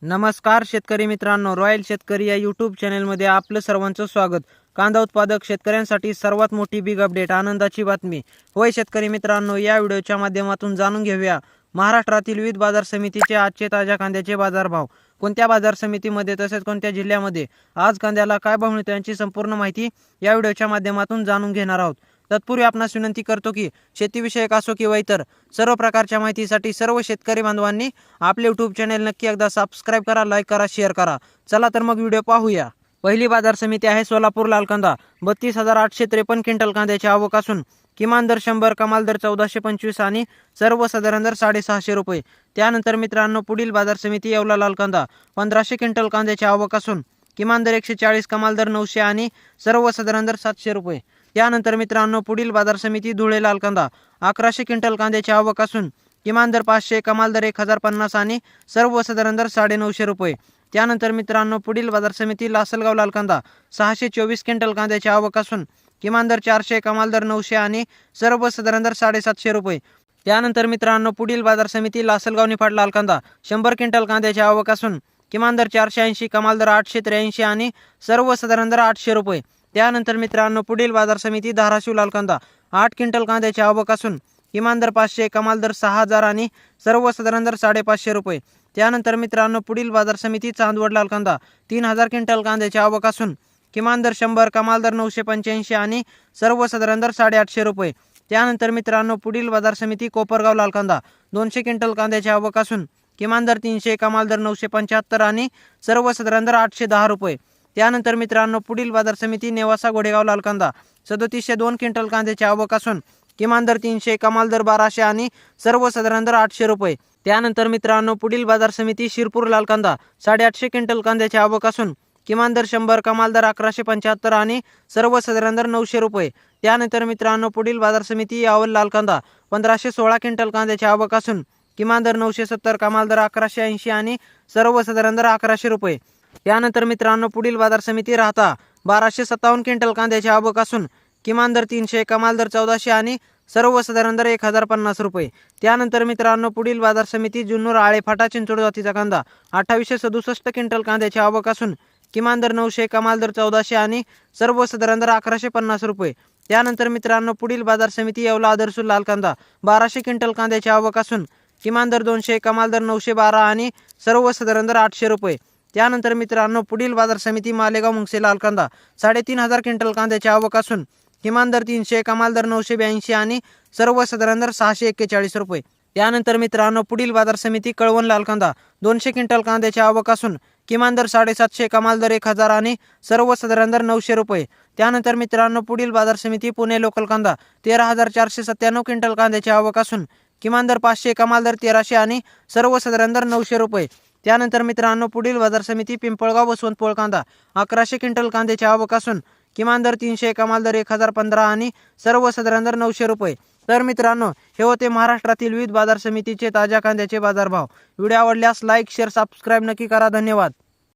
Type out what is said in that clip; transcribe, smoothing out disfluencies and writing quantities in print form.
नमस्कार शेतकरी मित्रांनो, रॉयल शेतकरी या यूट्यूब चॅनलमध्ये आपलं सर्वांचं स्वागत। कांदा उत्पादक शेतकऱ्यांसाठी सर्वात मोठी बिग अपडेट, आनंदाची बातमी। होय शेतकरी मित्रांनो, या व्हिडिओच्या माध्यमातून जाणून घेऊया महाराष्ट्रातील विविध बाजार समितीचे आजचे ताज्या कांद्याचे बाजारभाव, कोणत्या बाजार समितीमध्ये तसेच कोणत्या जिल्ह्यामध्ये आज कांद्याला काय भाव मिळतो यांची संपूर्ण माहिती या व्हिडिओच्या माध्यमातून जाणून घेणार आहोत। तत्पूर्वी आपणास विनंती करतो की शेतीविषयक असो किंवा इतर सर्व प्रकारच्या माहितीसाठी सर्व शेतकरी बांधवांनी आपले यूट्यूब चॅनल नक्की एकदा सबस्क्राइब करा, लाईक करा, शेअर करा। चला तर मग व्हिडिओ पाहूया। पहिली बाजार समिती आहे सोलापूर लाल कांदा। 32,853 क्विंटल कांद्याची आवक असून किमान दर 100, कमाल दर 1425 आणि सर्वसाधारण दर 650 रुपये। त्यानंतर मित्रांनो पुढील बाजार समिती येवला लाल कांदा। 1500 क्विंटल कांद्याची आवक असून किमान दर 140, कमाल दर 900 आणि सर्वसाधारण दर 700 रुपये। त्यानंतर मित्रांनो पुढील बाजार समिती धुळे लाल कांदा। 1100 क्विंटल कांद्याची आवक असून किमान दर 500, कमाल दर 1050 आणि सर्वसाधारण दर 950 रुपये। त्यानंतर मित्रांनो पुढील बाजार समिती लासलगाव लाल कांदा। 624 क्विंटल कांद्याची आवक असून किमान दर 400, कमाल दर 900 आणि सर्वसाधारण दर 750 रुपये। त्यानंतर मित्रांनो पुढील बाजार समिती लासलगाव निफाड लाल कांदा। 100 क्विंटल कांद्याची आवक असून किमान दर 480, कमाल दर 883 आणि सर्वसाधारण दर 800 रुपये। त्यानंतर मित्रांनो पुढील बाजार समिती धाराशिव लाल कांदा। 8 क्विंटल कांद्याची आवक असून किमान दर 500, कमाल दर 6000 आणि सर्वसाधारण दर 550 रुपये। त्यानंतर मित्रांनो पुढील बाजार समिती चांदवड लाल कांदा। 3000 क्विंटल कांद्याची आवक असून किमान दर 100, कमाल दर 985 आणि सर्वसाधारण दर 850 रुपये। त्यानंतर मित्रांनो पुढील बाजार समिती कोपरगाव लाल कांदा। 200 क्विंटल कांद्याची आवक असून किमान दर 300, कमाल दर 975 आणि सर्वसाधारण दर 810 रुपये। त्यानंतर मित्रांनो पुढील बाजार समिती नेवासा घोडेगाव लाल कांदा। 3702 क्विंटल कांद्याची आवक असून किमान दर 300, कमाल दर 1200 आणि सर्वसाधारण दर 800 रुपये। त्यानंतर मित्रांनो पुढील बाजार समिती शिरपूर लाल कांदा। 850 क्विंटल कांद्याची आवक असून किमान दर 100, कमाल दर 1175 आणि सर्वसाधारण दर 900 रुपये। त्यानंतर मित्रांनो पुढील बाजार समिती यावल लाल कांदा। 1516 क्विंटल कांद्याची आवक असून किमान दर 970, कमाल दर 1180 आणि सर्वसाधारण दर 1100 रुपये। त्यानंतर मित्रांनो पुढील बाजार समिती राहता। 1257 क्विंटल कांद्याची आवक असून किमान दर 300, कमाल दर 1400 आणि सर्वसाधारण दर 1050 रुपये। त्यानंतर मित्रांनो पुढील बाजार समिती जुन्नर आळे फाटा चिंचोड जातीचा कांदा। 2867 क्विंटल कांद्याची आवक असून किमान दर 900, कमाल दर 1400 आणि सर्वसाधारण दर 1150 रुपये। त्यानंतर मित्रांनो पुढील बाजार समिती येवला आदर्शूर लाल कांदा। 1200 क्विंटल कांद्याची आवक असून किमान दर 200, कमाल दर 912 आणि सर्वसाधारण दर 800 रुपये। त्यानंतर मित्रांनो पुढील बाजार समिती मालेगाव मुंगसे लाल कांदा। 3500 क्विंटल कांद्याची आवक असून किमान दर 300, कमाल दर 982 आणि सर्वसाधारण दर 641 रुपये। त्यानंतर मित्रांनो पुढील बाजार समिती कळवण लाल कांदा। 200 क्विंटल कांद्याची आवक असून किमान दर 750, कमाल दर 1000 आणि सर्वसाधारण दर 900 रुपये। त्यानंतर मित्रांनो पुढील बाजार समिती पुणे लोकल कांदा। 13497 क्विंटल कांद्याची आवक असून किमान दर 500, कमाल दर 1300 आणि सर्वसाधारण दर 900 रुपये। त्यानंतर मित्रांनो पुढील बाजार समिती पिंपळगाव वसवंतपोळ कांदा। 1100 क्विंटल कांद्याची आवक असून किमान दर 300, कमाल दर 1015 आणि सर्वसाधारण दर 900 रुपये। तर मित्रांनो हे होते महाराष्ट्रातील विविध बाजार समितीचे ताज्या कांद्याचे बाजारभाव। व्हिडिओ आवडल्यास लाईक, शेअर, सबस्क्राइब नक्की करा। धन्यवाद।